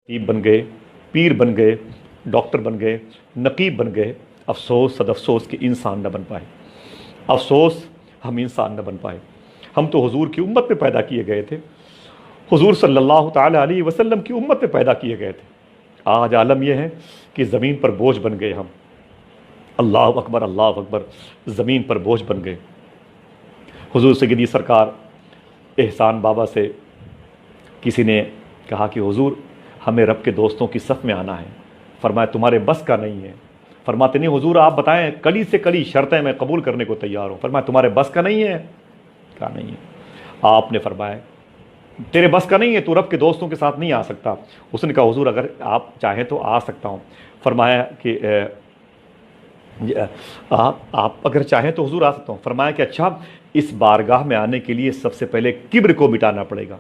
طبیب بن گئے، پیر بن گئے، ڈاکٹر بن گئے، نقیب بن گئے، افسوس صد افسوس کہ انسان نہ بن پائے۔ افسوس ہم انسان نہ بن پائے۔ ہم تو حضور کی امت میں پیدا کیے گئے تھے، حضور صلی اللہ تعالی علیہ وسلم کی امت میں پیدا کیے گئے تھے۔ آج عالم یہ ہے کہ زمین پر بوجھ بن گئے ہم۔ اللہ اکبر، اللہ اکبر، زمین پر بوجھ بن گئے۔ حضور سیدی سرکار احسان بابا سے کسی نے کہا کہ حضور ہمیں رب کے دوستوں کی صف میں آنا ہے۔ فرمایا تمہارے بس کا نہیں ہے۔ فرماتے نہیں حضور آپ بتائیں، کلی سے کلی شرطیں میں قبول کرنے کو تیار ہوں۔ فرمایا تمہارے بس کا نہیں ہے؟ کہا نہیں ہے۔ آپ نے فرمایا تیرے بس کا نہیں ہے، تو رب کے دوستوں کے ساتھ نہیں آ سکتا۔ اس نے کہا حضور اگر آپ چاہیں تو آ سکتا ہوں۔ فرمایا کہ آپ اگر چاہیں تو حضور آ سکتا ہوں۔ فرمایا کہ اچھا، اس بارگاہ میں آنے کے لیے سب سے پہلے کبر کو مٹانا پڑے گا۔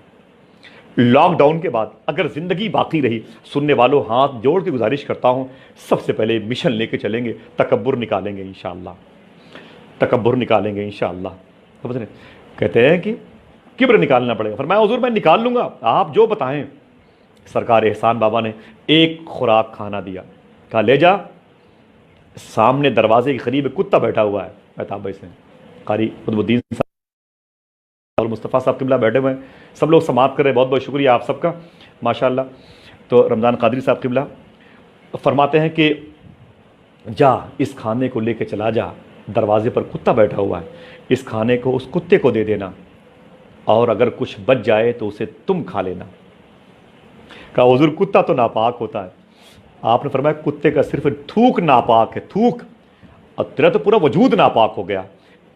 لاک ڈاؤن کے بعد اگر زندگی باقی رہی، سننے والوں ہاتھ جوڑ کے گزارش کرتا ہوں، سب سے پہلے مشن لے کے چلیں گے، تکبر نکالیں گے انشاءاللہ، تکبر نکالیں گے انشاءاللہ۔ کہتے ہیں کہ کبر نکالنا پڑے گا۔ فرمایا حضور میں نکال لوں گا، آپ جو بتائیں۔ سرکار احسان بابا نے ایک خوراک کھانا دیا، کہا لے جا، سامنے دروازے کے قریب کتا بیٹھا ہوا ہے، مہتاب بھائی سے قاری قطب الدین صاحب اور مصطفیٰ صاحب قبلہ بیٹھے ہوئے ہیں، سب لوگ سماعت کر رہے ہیں، بہت بہت شکریہ آپ سب کا ماشاءاللہ۔ تو رمضان قادری صاحب قبلہ فرماتے ہیں کہ جا اس کھانے کو لے کے چلا جا، دروازے پر کتا بیٹھا ہوا ہے، اس کھانے کو اس کتے کو دے دینا، اور اگر کچھ بچ جائے تو اسے تم کھا لینا۔ کہا حضور کتا تو ناپاک ہوتا ہے۔ آپ نے فرمایا کتے کا صرف تھوک ناپاک ہے، تھوک، اور تیرا تو پورا وجود ناپاک ہو گیا۔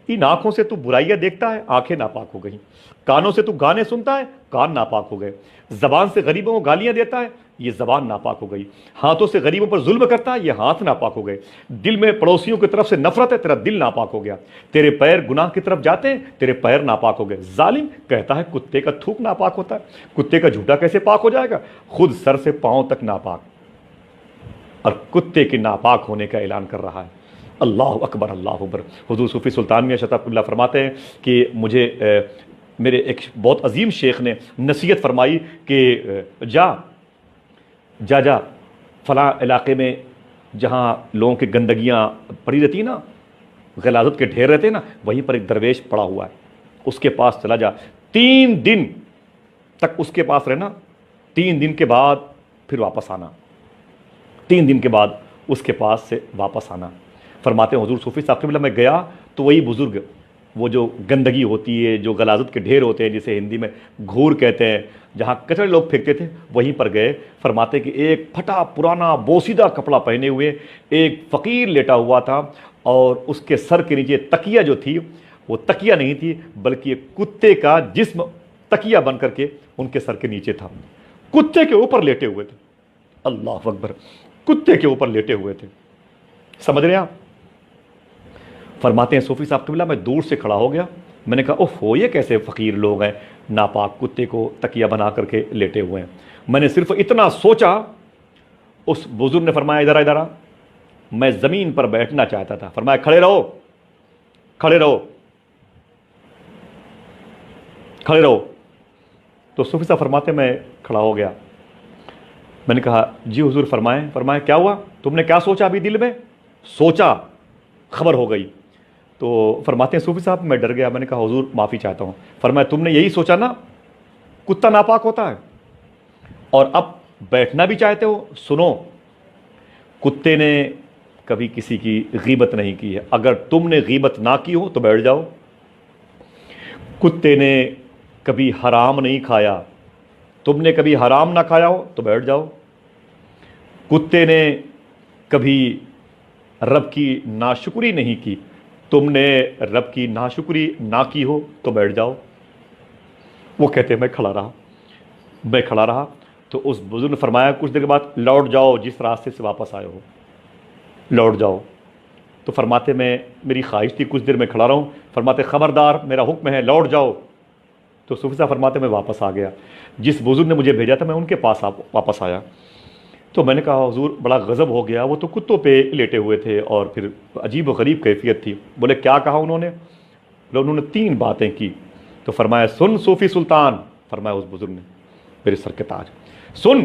ان آنکھوں سے تو برائیاں دیکھتا ہے، آنکھیں ناپاک ہو گئیں۔ کانوں سے تو گانے سنتا ہے، کان ناپاک ہو گئے۔ زبان سے غریبوں کو گالیاں دیتا ہے، یہ زبان ناپاک ہو گئی۔ ہاتھوں سے غریبوں پر ظلم کرتا ہے، یہ ہاتھ ناپاک ہو گئے۔ دل میں پڑوسیوں کی طرف سے نفرت ہے، تیرا دل ناپاک ہو گیا۔ تیرے پیر گناہ کی طرف جاتے ہیں، تیرے پیر ناپاک ہو گئے۔ ظالم کہتا ہے کتے کا تھوک ناپاک ہوتا ہے، کتے کا جھوٹا کیسے پاک ہو جائے گا؟ خود سر سے پاؤں تک ناپاک، اور کتے کے ناپاک ہونے کا اعلان کر رہا ہے۔ اللہ اکبر، اللہ اکبر۔ حضور صوفی سلطان میاں شتاب اللہ فرماتے ہیں کہ مجھے میرے ایک بہت عظیم شیخ نے نصیحت فرمائی کہ جا جا جا فلاں علاقے میں جہاں لوگوں کی گندگیاں پڑی رہتی نا، غلاظت کے ڈھیر رہتے نا، وہیں پر ایک درویش پڑا ہوا ہے، اس کے پاس چلا جا، 3 دن تک اس کے پاس رہنا، 3 دن کے بعد پھر واپس آنا، 3 دن کے بعد اس کے پاس سے واپس آنا۔ فرماتے ہیں حضور صوفی صاحب قبلہ میں گیا تو وہی بزرگ، وہ جو گندگی ہوتی ہے، جو غلاظت کے ڈھیر ہوتے ہیں، جسے ہندی میں گھور کہتے ہیں، جہاں کچرے لوگ پھینکتے تھے، وہیں پر گئے۔ فرماتے کہ ایک پھٹا پرانا بوسیدہ کپڑا پہنے ہوئے ایک فقیر لیٹا ہوا تھا، اور اس کے سر کے نیچے تکیہ جو تھی وہ تکیہ نہیں تھی بلکہ ایک کتے کا جسم تکیہ بن کر کے ان کے سر کے نیچے تھا، کتے کے اوپر لیٹے ہوئے تھے۔ اللہ اکبر، کتے کے اوپر لیٹے ہوئے تھے، سمجھ رہے ہیں آپ؟ فرماتے ہیں صوفی صاحب قبلہ میں دور سے کھڑا ہو گیا، میں نے کہا اوہ ہو، یہ کیسے فقیر لوگ ہیں، ناپاک کتے کو تکیہ بنا کر کے لیٹے ہوئے ہیں۔ میں نے صرف اتنا سوچا، اس بزرگ نے فرمایا ادھر ادھر آ، میں زمین پر بیٹھنا چاہتا تھا۔ فرمایا کھڑے رہو، کھڑے رہو، کھڑے رہو۔ تو صوفی صاحب فرماتے میں کھڑا ہو گیا، میں نے کہا جی حضور فرمائیں۔ فرمایا کیا ہوا، تم نے کیا سوچا ابھی دل میں؟ سوچا، خبر ہو گئی۔ تو فرماتے ہیں صوفی صاحب میں ڈر گیا، میں نے کہا حضور معافی چاہتا ہوں۔ فرمایا تم نے یہی سوچا نا کتا ناپاک ہوتا ہے، اور اب بیٹھنا بھی چاہتے ہو؟ سنو، کتے نے کبھی کسی کی غیبت نہیں کی ہے، اگر تم نے غیبت نہ کی ہو تو بیٹھ جاؤ۔ کتے نے کبھی حرام نہیں کھایا، تم نے کبھی حرام نہ کھایا ہو تو بیٹھ جاؤ۔ کتے نے کبھی رب کی ناشکری نہیں کی، تم نے رب کی ناشکری نہ کی ہو تو بیٹھ جاؤ۔ وہ کہتے میں کھڑا رہا، میں کھڑا رہا۔ تو اس بزرگ نے فرمایا کچھ دیر کے بعد لوٹ جاؤ، جس راستے سے واپس آئے ہو لوٹ جاؤ۔ تو فرماتے میں میری خواہش تھی کچھ دیر میں کھڑا رہوں۔ فرماتے خبردار میرا حکم ہے لوٹ جاؤ۔ تو صوفی صاحب فرماتے میں واپس آ گیا، جس بزرگ نے مجھے بھیجا تھا میں ان کے پاس واپس آیا۔ تو میں نے کہا حضور بڑا غضب ہو گیا، وہ تو کتوں پہ لیٹے ہوئے تھے اور پھر عجیب و غریب کیفیت تھی۔ بولے کیا کہا انہوں نے؟ انہوں نے 3 باتیں کی۔ تو فرمایا سن صوفی سلطان، فرمایا اس بزرگ نے میرے سر کے تاج، سن،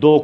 2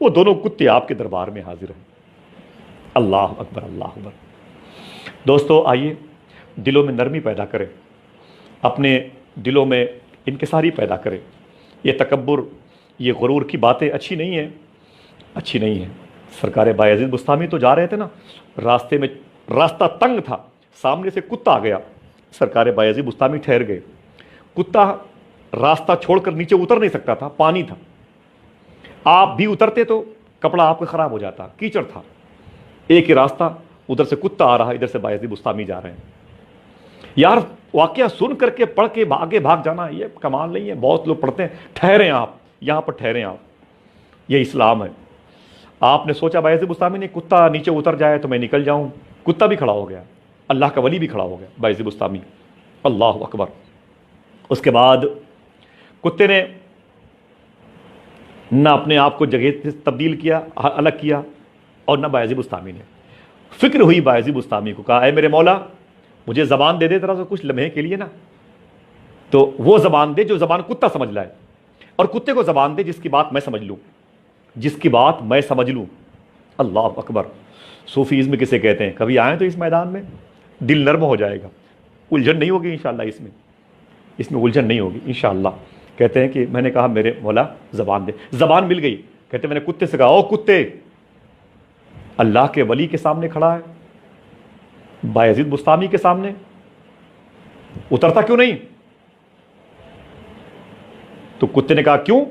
وہ دونوں کتے آپ کے دربار میں حاضر ہیں۔ اللہ اکبر، اللہ اکبر۔ دوستو آئیے دلوں میں نرمی پیدا کریں، اپنے دلوں میں انکساری پیدا کریں۔ یہ تکبر، یہ غرور کی باتیں اچھی نہیں ہیں، اچھی نہیں ہیں۔ سرکار بایزید بستامی تو جا رہے تھے نا، راستے میں راستہ تنگ تھا، سامنے سے کتا آ گیا، سرکار بایزید بستامی ٹھہر گئے۔ کتا راستہ چھوڑ کر نیچے اتر نہیں سکتا تھا، پانی تھا، آپ بھی اترتے تو کپڑا آپ کا خراب ہو جاتا، کیچڑ تھا۔ ایک ہی راستہ، ادھر سے کتا آ رہا ہے، ادھر سے بایزید بستامی جا رہے ہیں۔ یار واقعہ سن کر کے پڑھ کے آگے بھاگ جانا یہ کمال نہیں ہے، بہت لوگ پڑھتے ہیں۔ ٹھہریں آپ یہاں پر، ٹھہریں آپ، یہ اسلام ہے۔ آپ نے سوچا بایزید بستامی نے کتا نیچے اتر جائے تو میں نکل جاؤں، کتا بھی کھڑا ہو گیا، اللہ کا ولی بھی کھڑا ہو گیا، بایزید بستامی، اللہ اکبر۔ اس کے بعد کتے نے نہ اپنے آپ کو جگہ سے تبدیل کیا، الگ کیا، اور نہ بایزید بستامی نے۔ فکر ہوئی بایزید بستامی کو، کہا اے میرے مولا مجھے زبان دے دے ذرا سا کچھ لمحے کے لیے نا، تو وہ زبان دے جو زبان کتا سمجھ لائے، اور کتے کو زبان دے جس کی بات میں سمجھ لوں، جس کی بات میں سمجھ لوں۔ اللہ اکبر۔ صوفیزم کسے کہتے ہیں؟ کبھی آئیں تو اس میدان میں دل نرم ہو جائے گا، الجھن نہیں ہوگی انشاءاللہ، اس میں الجھن نہیں ہوگی انشاءاللہ۔ کہتے ہیں کہ میں نے کہا میرے مولا زبان دے، زبان مل گئی۔ کہتے ہیں میں نے کتے سے کہا او کتے، اللہ کے ولی کے سامنے کھڑا ہے، بایزید بستامی کے سامنے، اترتا کیوں نہیں؟ تو کتے نے کہا کیوں،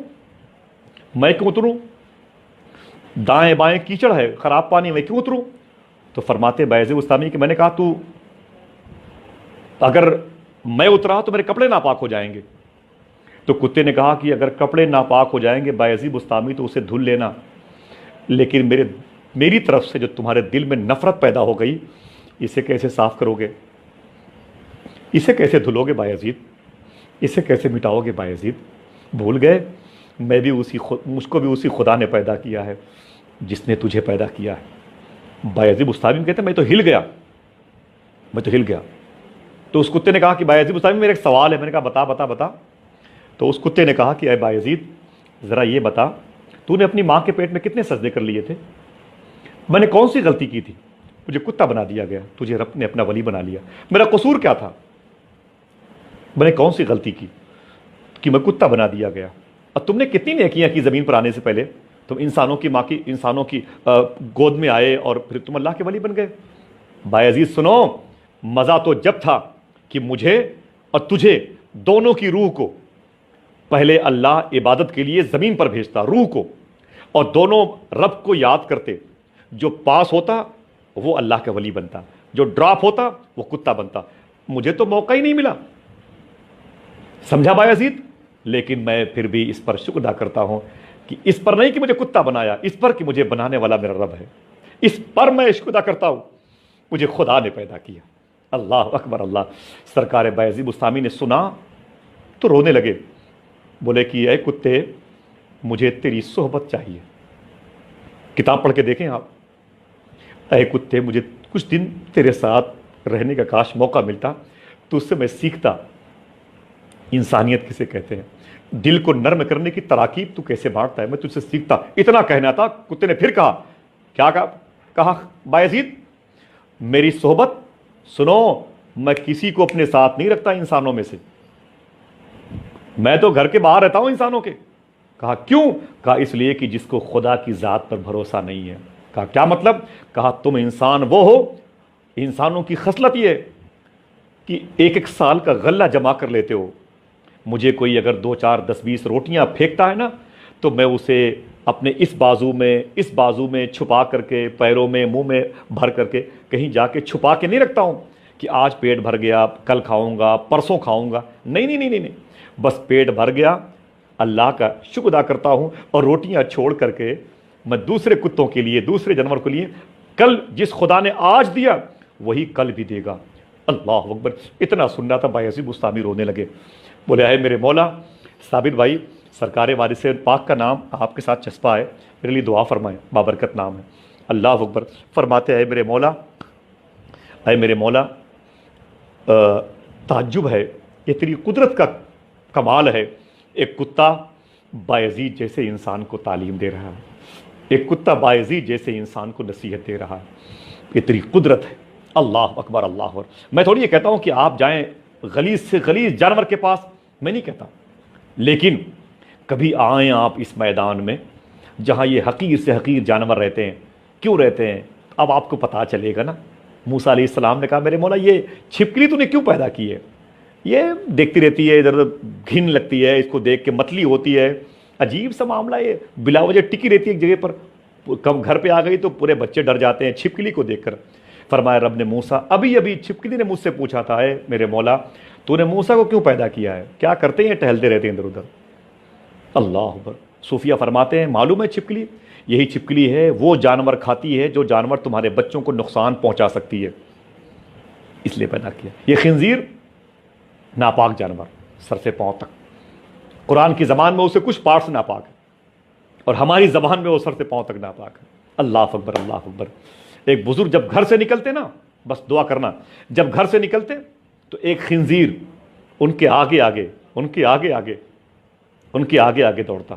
میں کیوں اتروں، دائیں بائیں کیچڑ ہے، خراب پانی، میں کیوں اتروں؟ تو فرماتے بایزید بستامی کہ میں نے کہا تو اگر میں اترا تو میرے کپڑے ناپاک ہو جائیں گے۔ تو کتے نے کہا کہ اگر کپڑے ناپاک ہو جائیں گے بایزید بستامی تو اسے دھل لینا، لیکن میری طرف سے جو تمہارے دل میں نفرت پیدا ہو گئی، اسے کیسے صاف کرو گے، اسے کیسے دھلو گے بایزید، اسے کیسے مٹاؤ گے بایزید؟ بھول گئے مجھ کو بھی اسی خدا نے پیدا کیا ہے جس نے تجھے پیدا کیا ہے۔ بایزید بستامی کہتے ہیں میں تو ہل گیا، میں تو ہل گیا۔ تو اس کتے نے کہا کہ بایزید بستامی میرا ایک سوال ہے۔ میں نے کہا بتا بتا بتا۔ تو اس کتے نے کہا کہ اے بایزید ذرا یہ بتا، تو نے اپنی ماں کے پیٹ میں کتنے سجدے کر لیے تھے؟ میں نے کون سی غلطی کی تھی؟ مجھے کتا بنا دیا گیا، تجھے رب نے اپنا ولی بنا لیا، میرا قصور کیا تھا؟ میں نے کون سی غلطی کی کہ میں کتا بنا دیا گیا؟ اور تم نے کتنی نیکیاں کی زمین پر آنے سے پہلے، تم انسانوں کی گود میں آئے اور پھر تم اللہ کے ولی بن گئے۔ بایزید سنو، مزہ تو جب تھا کہ مجھے اور تجھے دونوں کی روح کو پہلے اللہ عبادت کے لیے زمین پر بھیجتا، روح کو، اور دونوں رب کو یاد کرتے، جو پاس ہوتا وہ اللہ کا ولی بنتا، جو ڈراپ ہوتا وہ کتا بنتا۔ مجھے تو موقع ہی نہیں ملا، سمجھا بایزید؟ لیکن میں پھر بھی اس پر شکر ادا کرتا ہوں کہ اس پر نہیں کہ مجھے کتا بنایا، اس پر کہ مجھے بنانے والا میرا رب ہے، اس پر میں شکر ادا کرتا ہوں، مجھے خدا نے پیدا کیا۔ اللہ اکبر اللہ۔ سرکار بایزید بستامی نے سنا تو رونے لگے، بولے کہ اے کتے مجھے تیری صحبت چاہیے۔ کتاب پڑھ کے دیکھیں آپ، اے کتے مجھے کچھ دن تیرے ساتھ رہنے کا کاش موقع ملتا تو اس سے میں سیکھتا انسانیت کسے کہتے ہیں، دل کو نرم کرنے کی تراکیب تو کیسے بانٹتا ہے، میں تجھ سے سیکھتا۔ اتنا کہنا تھا، کتے نے پھر کہا، کیا کہا بایزید؟ میری صحبت سنو، میں کسی کو اپنے ساتھ نہیں رکھتا انسانوں میں سے، میں تو گھر کے باہر رہتا ہوں انسانوں کے۔ کہا کیوں؟ کہا اس لیے کہ جس کو خدا کی ذات پر بھروسہ نہیں ہے۔ کہا کیا مطلب؟ کہا تم انسان وہ ہو، انسانوں کی خصلت یہ ہے کہ ایک ایک سال کا غلہ جمع کر لیتے ہو۔ مجھے کوئی اگر 2 4 10 20 روٹیاں پھینکتا ہے نا تو میں اسے اپنے اس بازو میں چھپا کر کے، پیروں میں، منہ میں بھر کر کے، کہیں جا کے چھپا کے نہیں رکھتا ہوں کہ آج پیٹ بھر گیا، کل کھاؤں گا، پرسوں کھاؤں گا، نہیں، بس پیٹ بھر گیا، اللہ کا شکر ادا کرتا ہوں، اور روٹیاں چھوڑ کر کے میں دوسرے کتوں کے لیے، دوسرے جانور کے لیے، کل جس خدا نے آج دیا وہی کل بھی دے گا۔ اللہ اکبر۔ اتنا سننا تھا، بایزید بستامی رونے لگے، بولے اے میرے مولا، ثابت بھائی سرکار وارث پاک کا نام آپ کے ساتھ چسپا ہے، میرے لیے دعا فرمائیں، بابرکت نام ہے۔ اللہ اکبر۔ فرماتے اے میرے مولا تعجب ہے، یہ تیری قدرت کا کمال ہے، ایک کتا بایزید جیسے انسان کو تعلیم دے رہا ہے۔ ایک کتا باعزید جیسے انسان کو نصیحت دے رہا ہے، اتنی قدرت ہے۔ اللہ اکبر اللہ اکبر۔ میں تھوڑی یہ کہتا ہوں کہ آپ جائیں غلیظ سے غلیظ جانور کے پاس، میں نہیں کہتا، لیکن کبھی آئیں آپ اس میدان میں جہاں یہ حقیر سے حقیر جانور رہتے ہیں۔ کیوں رہتے ہیں اب آپ کو پتہ چلے گا نا۔ موسیٰ علیہ السلام نے کہا میرے مولا یہ چھپکلی تو نے کیوں پیدا کی ہے؟ یہ دیکھتی رہتی ہے ادھر ادھر، گھن لگتی ہے اس کو دیکھ کے، متلی ہوتی ہے، عجیب سا معاملہ، یہ بلا وجہ ٹکی رہتی ہے ایک جگہ پر، کم گھر پہ آ گئی تو پورے بچے ڈر جاتے ہیں چھپکلی کو دیکھ کر۔ فرمایا رب نے موسیٰ، ابھی چھپکلی نے مجھ سے پوچھا تھا، اے میرے مولا تو نے موسیٰ کو کیوں پیدا کیا ہے؟ کیا کرتے ہیں؟ ٹہلتے رہتے ہیں ادھر ادھر۔ اللہ اکبر۔ صوفیہ فرماتے ہیں معلوم ہے چھپکلی، یہی چھپکلی ہے وہ جانور کھاتی ہے جو جانور تمہارے بچوں کو نقصان پہنچا سکتی ہے، اس لیے پیدا کیا۔ یہ خنزیر ناپاک جانور، سر سے پاؤں تک، قرآن کی زبان میں اسے کچھ پارٹس ناپاک ہے اور ہماری زبان میں وہ سر سے پاؤں تک ناپاک ہے۔ اللہ اکبر اللہ اکبر۔ ایک بزرگ جب گھر سے نکلتے نا، بس دعا کرنا، جب گھر سے نکلتے تو ایک خنزیر ان کے آگے آگے دوڑتا۔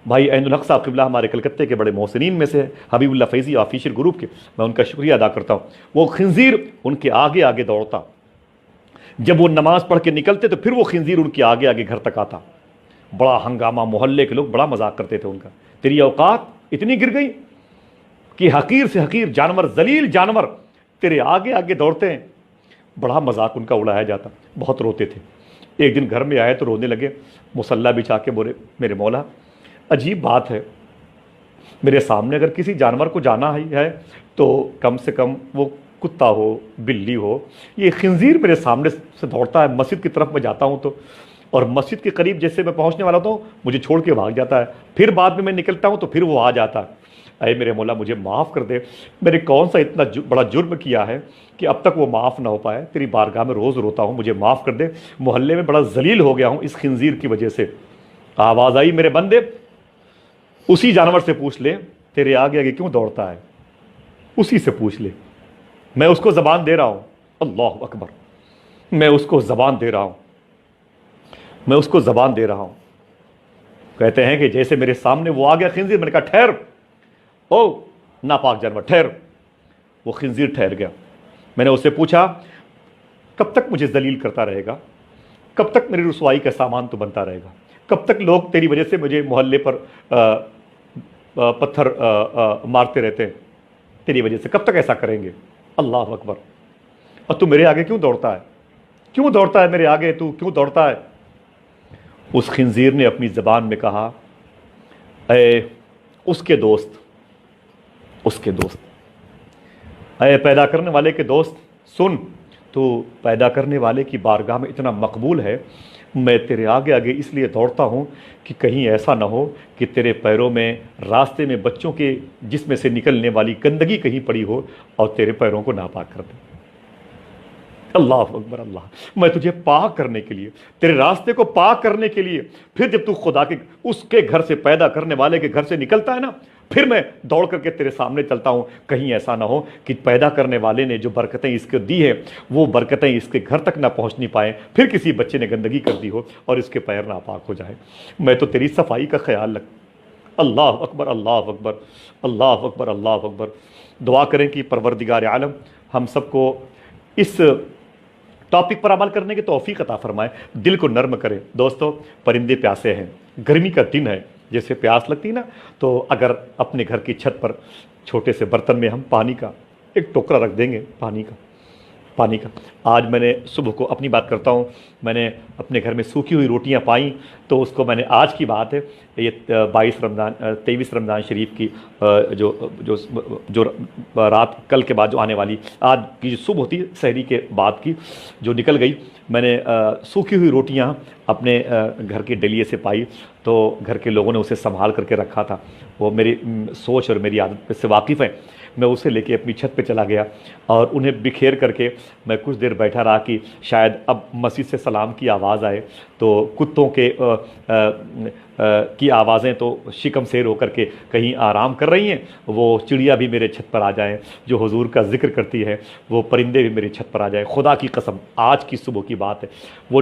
بھائی عین الحق صاحب قبلہ ہمارے کلکتے کے بڑے محسنین میں سے، حبیب اللہ فیضی آفیشیل گروپ کے، میں ان کا شکریہ ادا کرتا ہوں۔ وہ خنزیر ان کے آگے دوڑتا، جب وہ نماز پڑھ کے نکلتے تو پھر وہ خنزیر ان کے آگے گھر تک آتا۔ بڑا ہنگامہ، محلے کے لوگ بڑا مذاق کرتے تھے ان کا، تیری اوقات اتنی گر گئی کہ حقیر سے حقیر جانور، ذلیل جانور تیرے آگے دوڑتے ہیں۔ بڑا مذاق ان کا اڑایا جاتا، بہت روتے تھے۔ ایک دن گھر میں آئے تو رونے لگے، مصلی بچھا کے بولے میرے مولا عجیب بات ہے، میرے سامنے اگر کسی جانور کو جانا ہی ہے تو کم سے کم وہ کتا ہو، بلی ہو، یہ خنزیر میرے سامنے سے دوڑتا ہے، مسجد کی طرف میں جاتا ہوں تو، اور مسجد کے قریب جیسے میں پہنچنے والا ہوتا ہوں مجھے چھوڑ کے بھاگ جاتا ہے، پھر بعد میں نکلتا ہوں تو پھر وہ آ جاتا ہے۔ اے میرے مولا مجھے معاف کر دے، میں نے کون سا اتنا بڑا جرم کیا ہے کہ اب تک وہ معاف نہ ہو پائے، تیری بارگاہ میں روز روتا ہوں، مجھے معاف کر دے، محلے میں بڑا ذلیل ہو گیا ہوں اس خنزیر کی وجہ سے۔ آواز آئی میرے بندے اسی جانور سے پوچھ لے تیرے آگے کیوں دوڑتا ہے، اسی سے پوچھ لے، میں اس کو زبان دے رہا ہوں۔ اللہ اکبر، میں اس کو زبان دے رہا ہوں، کہتے ہیں کہ جیسے میرے سامنے وہ آ گیا خنزیر، میں نے کہا ٹھہر، او ناپاک جانور ٹھہر۔ وہ خنزیر ٹھہر گیا۔ میں نے اس سے پوچھا کب تک مجھے ذلیل کرتا رہے گا، کب تک میری رسوائی کا سامان تو بنتا رہے گا، کب تک لوگ تیری وجہ سے مجھے محلے پر پتھر مارتے رہتے ہیں تیری وجہ سے، کب تک ایسا کریں گے؟ اللہ اکبر۔ اور تو میرے آگے کیوں دوڑتا ہے میرے آگے تو کیوں دوڑتا ہے؟ اس خنزیر نے اپنی زبان میں کہا اے اس کے دوست، اے پیدا کرنے والے کے دوست، سن، تو پیدا کرنے والے کی بارگاہ میں اتنا مقبول ہے، میں تیرے آگے اس لیے دوڑتا ہوں کہ کہیں ایسا نہ ہو کہ تیرے پیروں میں راستے میں بچوں کے جسم سے نکلنے والی گندگی کہیں پڑی ہو اور تیرے پیروں کو ناپاک کر دے۔ اللہ اکبر اللہ، میں تجھے پاک کرنے کے لیے، تیرے راستے کو پاک کرنے کے لیے، پھر جب تو خدا کے اس کے گھر سے، پیدا کرنے والے کے گھر سے نکلتا ہے نا، پھر میں دوڑ کر کے تیرے سامنے چلتا ہوں، کہیں ایسا نہ ہو کہ پیدا کرنے والے نے جو برکتیں اس کو دی ہیں وہ برکتیں اس کے گھر تک نہ پہنچنی پائیں، پھر کسی بچے نے گندگی کر دی ہو اور اس کے پیر ناپاک ہو جائے۔ میں تو تیری صفائی کا خیال رکھ۔ اللہ اکبر اللہ اکبر اللہ اکبر اللہ اکبر۔ دعا کریں کہ پروردگار عالم ہم سب کو اس ٹاپک پر عمل کرنے کی توفیق عطا فرمائے، دل کو نرم کرے۔ دوستو پرندے پیاسے ہیں، گرمی کا دن ہے، جیسے پیاس لگتی نا تو اگر اپنے گھر کی چھت پر چھوٹے سے برتن میں ہم پانی کا ایک ٹوکرا رکھ دیں گے، پانی کا۔ آج میں نے صبح کو اپنی بات کرتا ہوں، میں نے اپنے گھر میں سوکھی ہوئی روٹیاں پائیں تو اس کو میں نے، آج کی بات ہے، یہ 23 رمضان شریف کی جو رات کل کے بعد جو آنے والی، آج کی جو صبح ہوتی ہے سحری کے بعد کی جو نکل گئی، میں نے سوکھی ہوئی روٹیاں اپنے گھر کے ڈلیے سے پائی تو گھر کے لوگوں نے اسے سنبھال کر کے رکھا تھا، وہ میری سوچ اور میری عادت سے واقف ہیں۔ میں اسے لے کے اپنی چھت پہ چلا گیا اور انہیں بکھیر کر کے میں کچھ دیر بیٹھا رہا کہ شاید اب مسجد سے سلام کی آواز آئے تو کتوں کے کی آوازیں تو شکم سیر ہو کر کے کہیں آرام کر رہی ہیں، وہ چڑیا بھی میرے چھت پر آ جائیں جو حضور کا ذکر کرتی ہے، وہ پرندے بھی میری چھت پر آ جائیں۔ خدا کی قسم آج کی صبح کی بات ہے، وہ